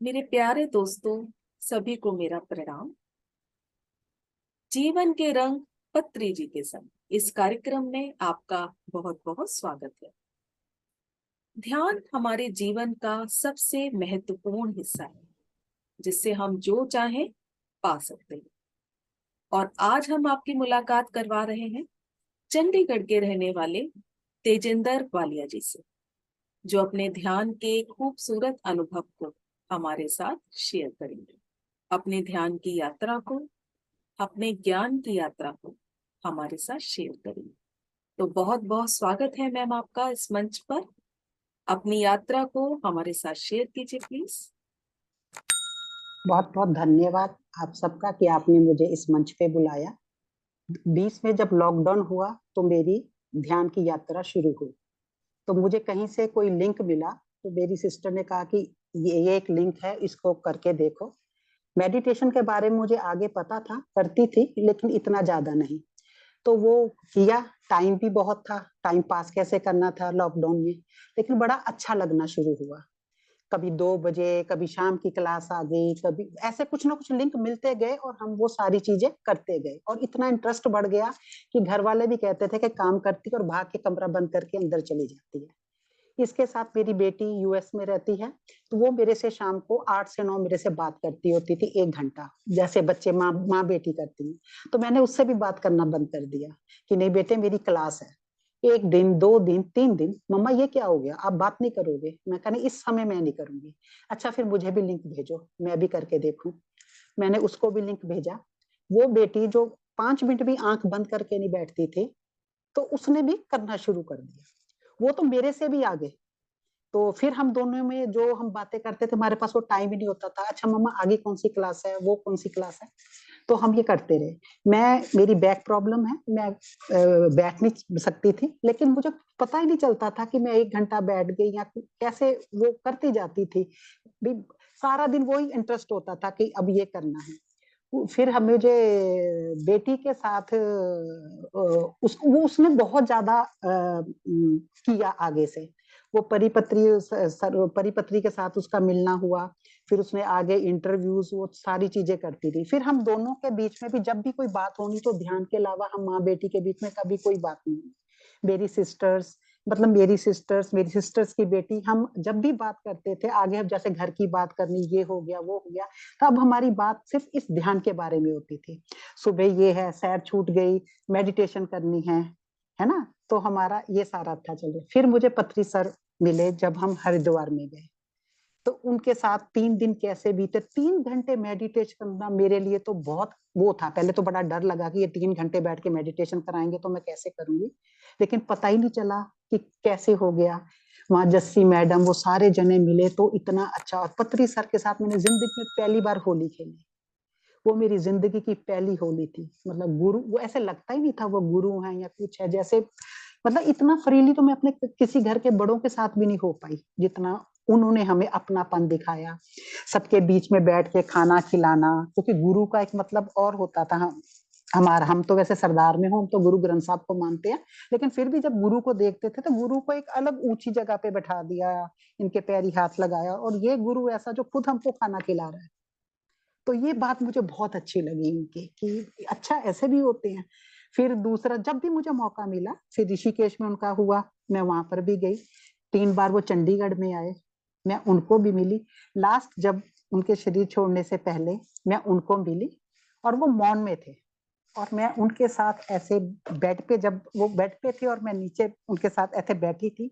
मेरे प्यारे दोस्तों, सभी को मेरा प्रणाम। जीवन के रंग पत्री जी के संग इस कार्यक्रम में आपका बहुत बहुत स्वागत है। ध्यान हमारे जीवन का सबसे महत्वपूर्ण हिस्सा है, जिससे हम जो चाहें पा सकते हैं। और आज हम आपकी मुलाकात करवा रहे हैं चंडीगढ़ के रहने वाले तेजिंदर वालिया जी से, जो अपने ध्यान के खूबसूरत अनुभव को हमारे साथ शेयर करेंगे। अपने ध्यान की यात्रा को, अपने ज्ञान की यात्रा को हमारे साथ शेयर करेंगे। तो बहुत बहुत स्वागत है मैम आपका इस मंच पर। अपनी यात्रा को हमारे साथ शेयर कीजिए प्लीज। बहुत बहुत धन्यवाद आप सबका कि आपने मुझे इस मंच पे बुलाया। 20 में जब लॉकडाउन हुआ तो मेरी ध्यान की यात्रा शुरू हुई। तो मुझे कहीं से कोई लिंक मिला, तो मेरी सिस्टर ने कहा कि ये एक लिंक है, इसको करके देखो। मेडिटेशन के बारे में मुझे आगे पता था, करती थी, लेकिन इतना ज्यादा नहीं। तो वो किया। टाइम भी बहुत था, टाइम पास कैसे करना था लॉकडाउन में, लेकिन बड़ा अच्छा लगना शुरू हुआ। कभी 2 बजे, कभी शाम की क्लास आ गई, कभी ऐसे कुछ ना कुछ लिंक मिलते गए और हम वो सारी चीजें करते गए, और इतना इंटरेस्ट बढ़ गया कि घर वाले भी कहते थे कि काम करती है और भाग के कमरा बंद करके अंदर चली जाती है। इसके साथ मेरी बेटी यूएस में रहती है, तो वो मेरे से शाम को 8 से 9 मेरे से बात करती होती थी 1 घंटा, जैसे बच्चे माँ माँ बेटी करती हैं। तो मैंने उससे भी बात करना बंद कर दिया कि नहीं बेटे, मेरी क्लास है। 1 दिन, 2 दिन, 3 दिन, मम्मा ये क्या हो गया, आप बात नहीं करोगे? मैं कहा नहीं, इस समय मैं नहीं करूंगी। अच्छा फिर मुझे भी लिंक भेजो, मैं भी करके देखूं। मैंने उसको भी लिंक भेजा। वो बेटी जो 5 मिनट भी आंख बंद करके नहीं बैठती थी, तो उसने भी करना शुरू कर दिया। वो तो मेरे से भी आगे। तो फिर हम दोनों में जो हम बातें करते थे, हमारे पास वो टाइम ही नहीं होता था। अच्छा मम्मा आगे कौन सी क्लास है, वो कौन सी क्लास है। तो हम ये करते रहे। मेरी बैक प्रॉब्लम है, मैं बैठ नहीं सकती थी, लेकिन मुझे पता ही नहीं चलता था कि मैं 1 घंटा बैठ गई या कैसे वो करती जाती थी। भी सारा दिन वही इंटरेस्ट होता था कि अब ये करना है। फिर हम मुझे बेटी के साथ वो उसने बहुत ज्यादा किया आगे से। वो परिपत्री के साथ उसका मिलना हुआ। फिर उसने आगे इंटरव्यूज, वो सारी चीजें करती थी। फिर हम दोनों के बीच में भी जब भी कोई बात होनी, तो ध्यान के अलावा हम माँ बेटी के बीच में कभी कोई बात नहीं हुई। मेरी सिस्टर्स की बेटी, हम जब भी बात करते थे आगे, हम जैसे घर की बात करनी, ये हो गया वो हो गया, तब हमारी बात सिर्फ इस ध्यान के बारे में होती थी। सुबह ये है, सैर छूट गई, मेडिटेशन करनी है ना। तो हमारा ये सारा था। चलो फिर मुझे पत्री सर मिले जब हम हरिद्वार में गए, तो उनके साथ 3 दिन कैसे बीते। 3 घंटे मेडिटेशन करना मेरे लिए तो बहुत वो था। पहले तो बड़ा डर लगा कि ये 3 घंटे बैठ के मेडिटेशन कराएंगे तो मैं कैसे करूंगी, लेकिन पता ही नहीं चला कि कैसे हो गया। वहां जस्सी मैडम, वो सारे जने मिले, तो इतना अच्छा। और पत्री सर के साथ मैंने जिंदगी में पहली बार होली खेली। वो मेरी जिंदगी की पहली होली थी। मतलब गुरु, वो ऐसे लगता ही नहीं था वो गुरु है या कुछ है। जैसे मतलब इतना फ्रीली तो मैं अपने किसी घर के बड़ों के साथ भी नहीं हो पाई, जितना उन्होंने हमें अपनापन दिखाया। सबके बीच में बैठ के खाना खिलाना, क्योंकि गुरु का एक मतलब और होता था। हम तो वैसे सरदार में हो, हम तो गुरु ग्रंथ साहब को मानते हैं, लेकिन फिर भी जब गुरु को देखते थे तो गुरु को एक अलग ऊंची जगह पे बैठा दिया, इनके पैरी हाथ लगाया, और ये गुरु ऐसा जो खुद हमको खाना खिला रहा है। तो ये बात मुझे बहुत अच्छी लगी इनकी, कि अच्छा ऐसे भी होते हैं। फिर दूसरा, जब भी मुझे मौका मिला, फिर ऋषिकेश में उनका हुआ, मैं वहां पर भी गई। 3 बार वो चंडीगढ़ में आए, मैं उनको भी मिली। लास्ट जब उनके शरीर छोड़ने से पहले मैं उनको मिली, और वो मौन में थे। और मैं उनके साथ ऐसे बेड पे, जब वो बेड पे थे और मैं नीचे उनके साथ ऐसे बैठी थी,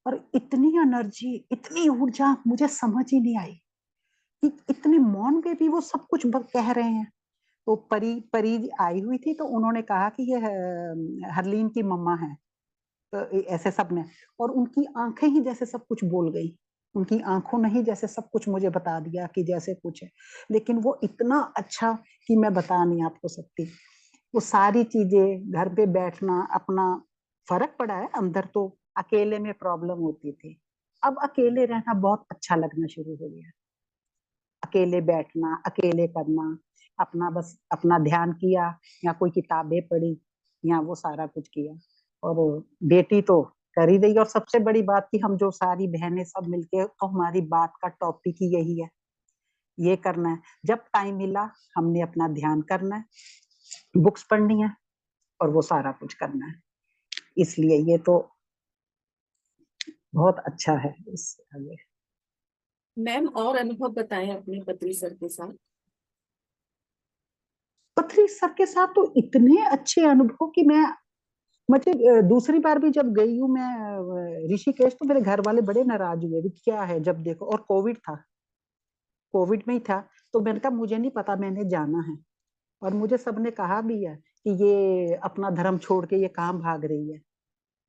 और इतनी एनर्जी, इतनी ऊर्जा, मुझे समझ ही नहीं आई कि इतने मौन में भी वो सब कुछ कह रहे हैं। तो परी परी आई हुई थी, तो उन्होंने कहा कि ये हरलीन की मम्मा है। तो ऐसे सब ने, और उनकी आंखें ही जैसे सब कुछ बोल गई। उनकी आंखों ने ही जैसे सब कुछ मुझे बता दिया कि जैसे कुछ है। लेकिन वो इतना अच्छा कि मैं बता नहीं आपको सकती। वो सारी चीजें, घर पे बैठना अपना, फर्क पड़ा है। अंदर तो अकेले में प्रॉब्लम होती थी, अब अकेले रहना बहुत अच्छा लगना शुरू हो गया। अकेले बैठना, अकेले करना, अपना बस अपना ध्यान किया, या कोई किताबें पढ़ी, या वो सारा कुछ किया। और बेटी तो कर ही रही। और सबसे बड़ी बात कि हम जो सारी बहनें सब मिलके, तो हमारी बात का टॉपिक ही यही है ये करना है। जब टाइम मिला हमने अपना ध्यान करना है, बुक्स पढ़नी है और वो सारा कुछ करना है। इसलिए ये तो बहुत अच्छा है इससे आगे। मैम और अनुभव बताएं अपने पति सर के साथ। पथरी सर के साथ तो इतने अच्छे अनुभव कि मैं मुझे दूसरी बार भी जब गई हूँ मैं ऋषिकेश, तो मेरे घर वाले बड़े नाराज हुए भी क्या है, जब देखो, और कोविड था, कोविड में ही था। तो मैंने कहा मुझे नहीं पता, मैंने जाना है। और मुझे सबने कहा भी है कि ये अपना धर्म छोड़ के ये कहाँ भाग रही है,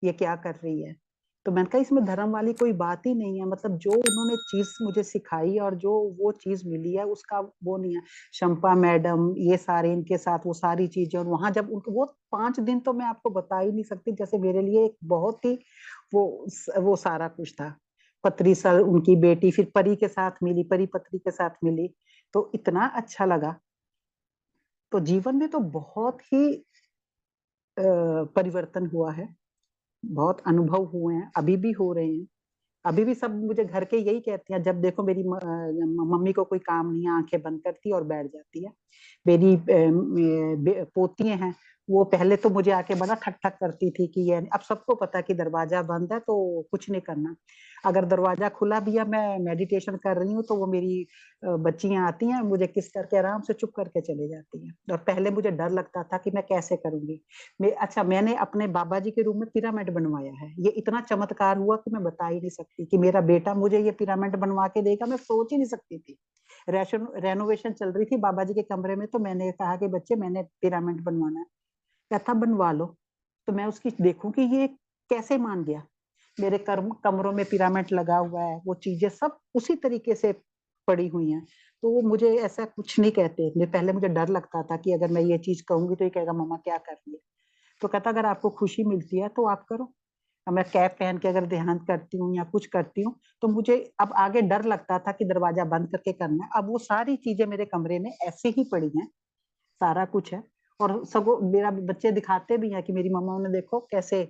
ये क्या कर रही है। तो मैंने कहा इसमें धर्म वाली कोई बात ही नहीं है, मतलब जो उन्होंने चीज मुझे सिखाई और जो वो चीज मिली है उसका वो नहीं है। शंपा मैडम, ये सारे इनके साथ वो सारी चीजें, और वहां जब उनको वो 5 दिन तो मैं आपको बता ही नहीं सकती, जैसे मेरे लिए एक बहुत ही वो सारा कुछ था। पत्री सर, उनकी बेटी फिर परी के साथ मिली, परी पत्री के साथ मिली, तो इतना अच्छा लगा। तो जीवन में तो बहुत ही परिवर्तन हुआ है, बहुत अनुभव हुए हैं, अभी भी हो रहे हैं। अभी भी सब मुझे घर के यही कहते हैं, जब देखो मेरी मम्मी को कोई काम नहीं है, आंखें बंद करती है और बैठ जाती है। मेरी पोतियां हैं, वो पहले तो मुझे आके बड़ा ठक ठक करती थी कि ये, अब सबको पता है कि दरवाजा बंद है तो कुछ नहीं करना। अगर दरवाजा खुला भी है, मैं मेडिटेशन कर रही हूँ, तो वो मेरी बच्चियां आती हैं, मुझे किस करके आराम से चुप करके चले जाती हैं। और पहले मुझे डर लगता था कि मैं कैसे करूंगी। अच्छा, मैंने अपने बाबा जी के रूम में पिरामिड बनवाया है। ये इतना चमत्कार हुआ कि मैं बता ही नहीं सकती कि मेरा बेटा मुझे ये पिरामिड बनवा के देगा, मैं सोच ही नहीं सकती थी। रेनोवेशन चल रही थी बाबा जी के कमरे में, तो मैंने कहा कि बच्चे मैंने पिरामिड बनवाना है। कहता बनवा लो। तो मैं उसकी देखूं कि ये कैसे मान गया। मेरे कमरों में पिरामिड लगा हुआ है, वो चीजें सब उसी तरीके से पड़ी हुई हैं। तो वो मुझे ऐसा कुछ नहीं कहते। पहले मुझे डर लगता था कि अगर मैं ये चीज कहूंगी तो ये कहेगा मम्मा क्या कर रही है। तो कहता अगर आपको खुशी मिलती है तो आप करो। अब मैं कैप पहन के अगर ध्यान करती हूँ या कुछ करती हूँ, तो मुझे अब आगे डर लगता था कि दरवाजा बंद करके करना है। अब वो सारी चीजें मेरे कमरे में ऐसे ही पड़ी हैं, सारा कुछ है। और सगो मेरा बच्चे दिखाते भी हैं कि मेरी मम्मा ने देखो कैसे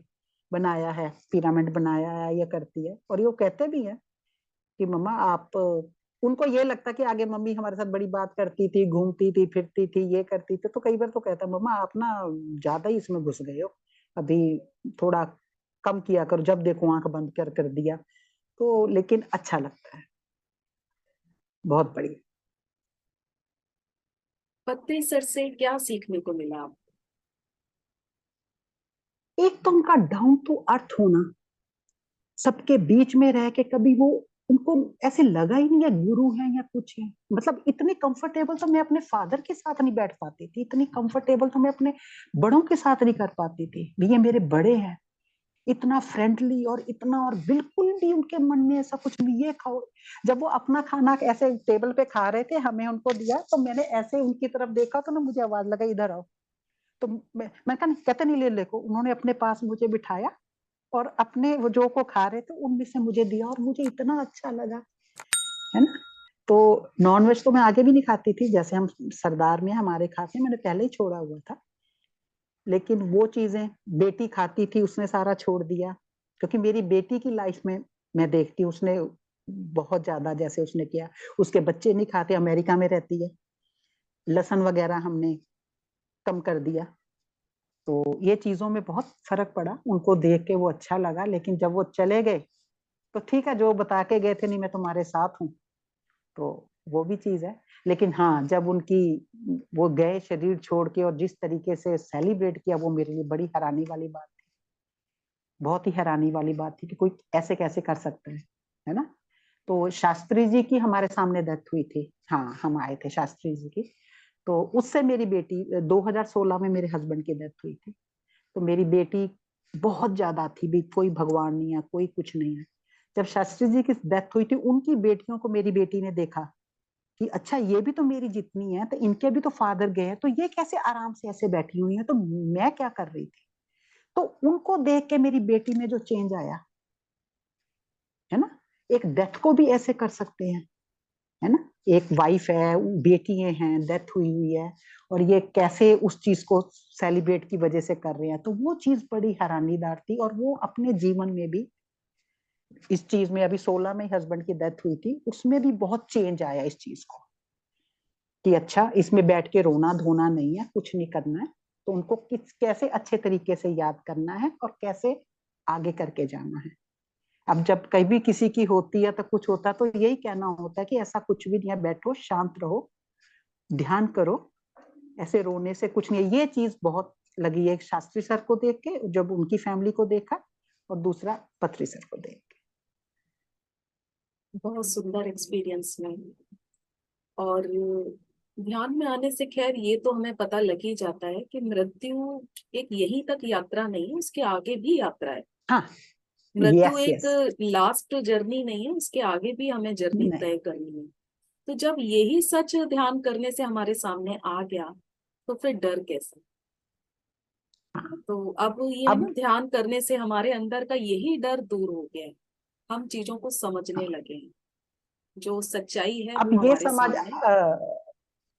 बनाया है, पिरामिड बनाया है, ये करती है। और ये वो कहते भी हैं कि मम्मा आप, उनको ये लगता कि आगे मम्मी हमारे साथ बड़ी बात करती थी, घूमती थी, फिरती थी, ये करती थी। तो कई बार तो कहता मम्मा आप ना ज्यादा ही इसमें घुस गए हो, अभी थोड़ा कम किया करो, जब देखो आंख बंद कर दिया। तो लेकिन अच्छा लगता है, बहुत बढ़िया। पत्री सर से क्या सीखने को मिला आपको? एक तो उनका डाउन टू अर्थ होना, सबके बीच में रह के कभी वो, उनको ऐसे लगा ही नहीं है गुरु है या कुछ है। मतलब इतने कंफर्टेबल तो मैं अपने फादर के साथ नहीं बैठ पाती थी, इतनी कंफर्टेबल तो मैं अपने बड़ों के साथ नहीं कर पाती थी। ये मेरे बड़े हैं, इतना फ्रेंडली और इतना, और बिल्कुल भी उनके मन में ऐसा कुछ नहीं, ये खाओ। जब वो अपना खाना ऐसे टेबल पे खा रहे थे, हमें उनको दिया, तो मैंने ऐसे उनकी तरफ देखा तो ना मुझे आवाज लगा इधर आओ। तो मैं कहा कहते नहीं, ले लेको। उन्होंने अपने पास मुझे बिठाया और अपने वो जो को खा रहे थे उनमें से मुझे दिया, और मुझे इतना अच्छा लगा, है ना। तो नॉनवेज तो मैं आगे भी नहीं खाती थी, जैसे हम सरदार में हमारे खाते, मैंने पहले ही छोड़ा हुआ था। लेकिन वो चीजें बेटी खाती थी, उसने सारा छोड़ दिया। क्योंकि मेरी बेटी की लाइफ में मैं देखती हूँ, उसने बहुत ज्यादा जैसे उसने किया। उसके बच्चे नहीं खाते, अमेरिका में रहती है। लहसुन वगैरह हमने कम कर दिया। तो ये चीजों में बहुत फर्क पड़ा, उनको देख के वो अच्छा लगा। लेकिन जब वो चले गए तो ठीक है, जो बता के गए थे नहीं मैं तुम्हारे साथ हूँ, तो वो भी चीज है। लेकिन हाँ, जब उनकी वो गए शरीर छोड़ के, और जिस तरीके से सेलिब्रेट किया, वो मेरे लिए बड़ी हैरानी वाली बात थी। बहुत ही हैरानी वाली बात थी कि कोई ऐसे कैसे कर सकता है ना। तो शास्त्री जी की हमारे सामने डेथ हुई थी। हाँ, हम आए थे शास्त्री जी की। तो उससे मेरी बेटी 2016 में मेरे हस्बैंड की डेथ हुई थी। तो मेरी बेटी बहुत ज्यादा थी भी, कोई भगवान नहीं है, कोई कुछ नहीं है। जब शास्त्री जी की डेथ हुई थी, उनकी बेटियों को मेरी बेटी ने देखा कि अच्छा ये भी तो मेरी जितनी है, तो इनके भी तो फादर गए हैं, तो ये कैसे आराम से ऐसे बैठी हुई है, तो मैं क्या कर रही थी। तो उनको देख के मेरी बेटी में जो चेंज आया, है ना। एक डेथ को भी ऐसे कर सकते हैं, है ना। एक वाइफ है, बेटियां हैं, डेथ हुई हुई है, और ये कैसे उस चीज को सेलिब्रेट की वजह से कर रहे हैं। तो वो चीज बड़ी हैरानीदार थी। और वो अपने जीवन में भी इस चीज में, अभी 16 में हस्बैंड की डेथ हुई थी, उसमें भी बहुत चेंज आया इस चीज को। कि अच्छा इसमें बैठ के रोना धोना नहीं है, कुछ नहीं करना है। तो उनको किस कैसे अच्छे तरीके से याद करना है और कैसे आगे करके जाना है। अब जब कभी किसी की होती है तो कुछ होता है तो यही कहना होता है कि ऐसा कुछ भी नहीं है, बैठो शांत रहो, ध्यान करो, ऐसे रोने से कुछ नहीं है। ये चीज बहुत लगी एक शास्त्री सर को देख के, जब उनकी फैमिली को देखा, और दूसरा पत्री सर को देख के। बहुत सुंदर एक्सपीरियंस में। और ध्यान में आने से खैर ये तो हमें पता लग ही जाता है कि मृत्यु एक यहीं तक यात्रा नहीं है, उसके आगे भी यात्रा है। हाँ, मृत्यु यस एक यस। लास्ट जर्नी नहीं है, उसके आगे भी हमें जर्नी नहीं, तय करनी है। तो जब यही सच ध्यान करने से हमारे सामने आ गया, तो फिर डर कैसे। हाँ। तो अब ये है अब ना, ध्यान करने से हमारे अंदर का यही डर दूर हो गया है। हम चीजों को समझने लगे हैं, जो सच्चाई है अब वो ये हमारे समझ सामने।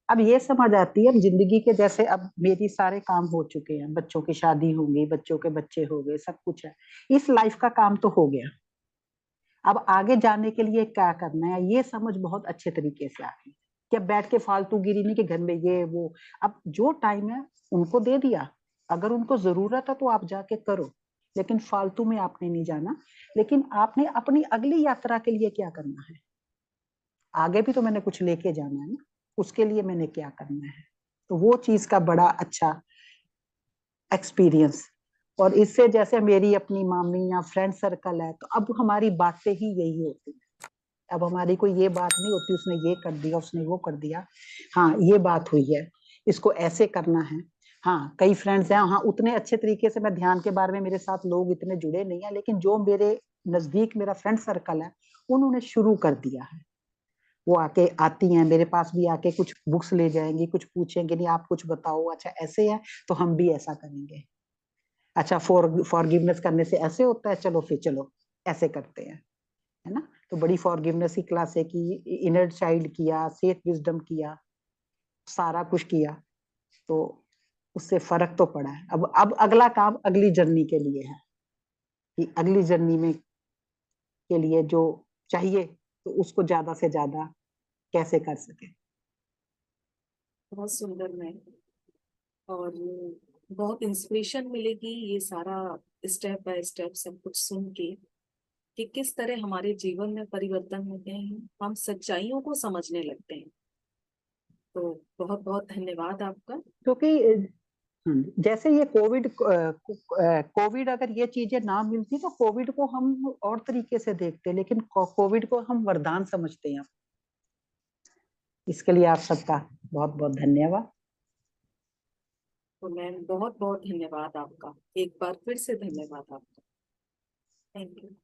अब ये समझ आती है, अब जिंदगी के जैसे अब मेरी सारे काम हो चुके हैं, बच्चों की शादी होंगी, बच्चों के बच्चे हो गए, सब कुछ है, इस लाइफ का काम तो हो गया। अब आगे जाने के लिए क्या करना है, ये समझ बहुत अच्छे तरीके से आ गई। कि अब बैठ के फालतू गिरी नहीं कि घर में ये वो। अब जो टाइम है उनको दे दिया, अगर उनको जरूरत है तो आप जाके करो, लेकिन फालतू में आपने नहीं जाना। लेकिन आपने अपनी अगली यात्रा के लिए क्या करना है, आगे भी तो मैंने कुछ लेके जाना है ना, उसके लिए मैंने क्या करना है। तो वो चीज का बड़ा अच्छा एक्सपीरियंस। और इससे जैसे मेरी अपनी मामी या फ्रेंड सर्कल है, तो अब हमारी बातें ही यही होती है। अब हमारी कोई ये बात नहीं होती उसने ये कर दिया उसने वो कर दिया। हाँ, ये बात हुई है, इसको ऐसे करना है। हाँ, कई फ्रेंड्स हैं, हाँ उतने अच्छे तरीके से मैं ध्यान के बारे में, मेरे साथ लोग इतने जुड़े नहीं है, लेकिन जो मेरे नजदीक मेरा फ्रेंड सर्कल है, उन्होंने शुरू कर दिया है। वो आके आती हैं मेरे पास भी, आके कुछ बुक्स ले जाएंगी, कुछ पूछेंगे, नहीं आप कुछ बताओ, अच्छा ऐसे है तो हम भी ऐसा करेंगे। अच्छा फॉरगिवनेस करने से ऐसे होता है, चलो फिर चलो ऐसे करते हैं, है ना। तो बड़ी फॉरगिवनेस की क्लासे की, इनर चाइल्ड किया, सेफ विजडम किया, सारा कुछ किया। तो उससे फर्क तो पड़ा है। अब अगला काम अगली जर्नी के लिए है, कि अगली जर्नी में के लिए जो चाहिए तो उसको ज्यादा से ज्यादा कैसे कर सके। बहुत सुंदर में। और बहुत इंस्पिरेशन मिलेगी ये सारा स्टेप बाय स्टेप सब कुछ सुन के, कि किस तरह हमारे जीवन में परिवर्तन होते हैं, हम सच्चाइयों को समझने लगते हैं। तो बहुत बहुत धन्यवाद आपका। क्योंकि जैसे ये कोविड अगर ये चीजें ना मिलती तो कोविड को हम और तरीके से देखते, लेकिन कोविड को हम वरदान समझते हैं। इसके लिए आप सबका बहुत बहुत धन्यवाद। तो मैम बहुत बहुत धन्यवाद आपका, एक बार फिर से धन्यवाद आपका। Thank you.